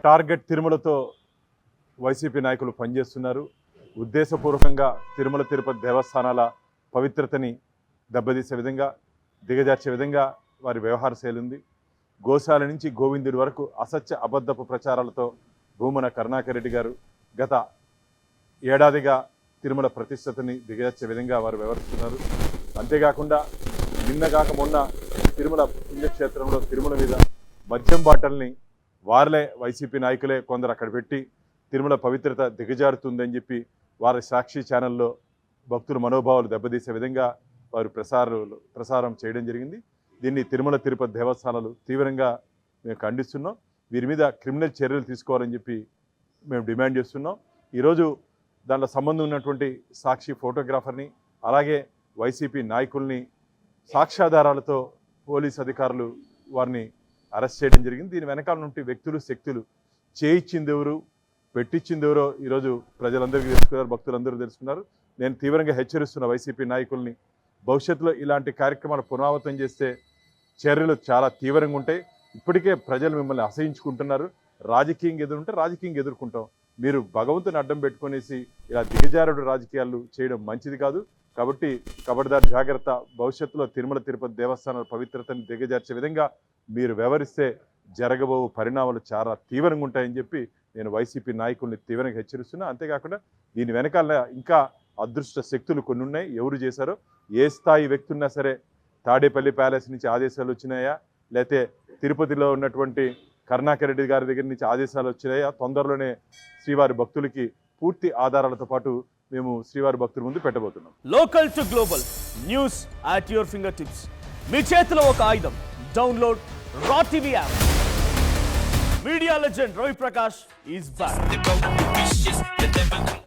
Target తిరుమలతో YCP నాయకులు పనిచేస్తున్నారు. ఉద్దేశపూర్వకంగా తిరుమల తిరుపతి దేవస్థానాల పవిత్రతని దెబ్బతీసే విధంగా, దిగజార్చే విధంగా వారి వ్యవహార శైలి ఉంది. గోశాల నుంచి గోవిందుడి వరకు అసత్య అబద్ధపు ప్రచారాలతో భూమన కరుణాకర్ రెడ్డి గారు గత ఏడాదిగా తిరుమల ప్రతిష్టతని దిగజార్చే విధంగా వారు వ్యవహరిస్తున్నారు. అంతేకాకుండా నిన్నగాక మొన్న తిరుమల పుణ్యక్షేత్రంలో తిరుమల మీద మద్యం బాటల్ని వారిలే వైసీపీ నాయకులే కొందరు అక్కడ పెట్టి తిరుమల పవిత్రత దిగజారుతుందని చెప్పి వారి సాక్షి ఛానల్లో భక్తుల మనోభావాలు దెబ్బతీసే విధంగా వారు ప్రసారం చేయడం జరిగింది. దీన్ని తిరుమల తిరుపతి దేవస్థానాలు తీవ్రంగా మేము ఖండిస్తున్నాం. వీరి మీద క్రిమినల్ చర్యలు తీసుకోవాలని చెప్పి మేము డిమాండ్ చేస్తున్నాం. ఈరోజు దాంట్లో సంబంధం ఉన్నటువంటి సాక్షి ఫోటోగ్రాఫర్ని, అలాగే వైసీపీ నాయకుల్ని సాక్ష్యాధారాలతో పోలీస్ అధికారులు వారిని అరెస్ట్ చేయడం జరిగింది. దీని వెనకాల నుండి వ్యక్తులు, శక్తులు చేయించింది ఎవరు, పెట్టించింది ఎవరో ఈరోజు ప్రజలందరికీ తెలుసుకున్నారు, భక్తులందరూ తెలుసుకున్నారు. నేను తీవ్రంగా హెచ్చరిస్తున్న వైసీపీ నాయకుల్ని, భవిష్యత్తులో ఇలాంటి కార్యక్రమాలు పునరావృతం చేస్తే చర్యలు చాలా తీవ్రంగా ఉంటాయి. ఇప్పటికే ప్రజలు మిమ్మల్ని అసహించుకుంటున్నారు. రాజకీయంగా ఎదురుంటే రాజకీయంగా ఎదుర్కొంటాం. మీరు భగవంతుని అడ్డం పెట్టుకునేసి ఇలా దిగజారుడు రాజకీయాలు చేయడం మంచిది కాదు. కాబట్టి కబడ్దార్ జాగ్రత్త. భవిష్యత్తులో తిరుమల తిరుపతి దేవస్థానాల పవిత్రతని దిగజార్చే విధంగా మీరు వ్యవహరిస్తే జరగబో పరిణామాలు చాలా తీవ్రంగా ఉంటాయని చెప్పి నేను వైసీపీ నాయకుల్ని తీవ్రంగా హెచ్చరిస్తున్నా. అంతేకాకుండా దీని వెనకాల ఇంకా అదృష్ట శక్తులు కొన్ని ఉన్నాయి. ఎవరు చేశారో, ఏ స్థాయి వ్యక్తి ఉన్నా సరే, తాడేపల్లి ప్యాలెస్ నుంచి ఆదేశాలు వచ్చినాయా, లేకపోతే తిరుపతిలో ఉన్నటువంటి కరుణాకర్ రెడ్డి గారి దగ్గర నుంచి ఆదేశాలు వచ్చినాయా, తొందరలోనే శ్రీవారి భక్తులకి పూర్తి ఆధారాలతో పాటు మేము శ్రీవారి భక్తుల ముందు పెట్టబోతున్నాం. Local to global news at your fingertips. మీ చేతిలో ఒక ఆయుధం. డౌన్లోడ్ రా TV app. Media legend Ravi Prakash is back.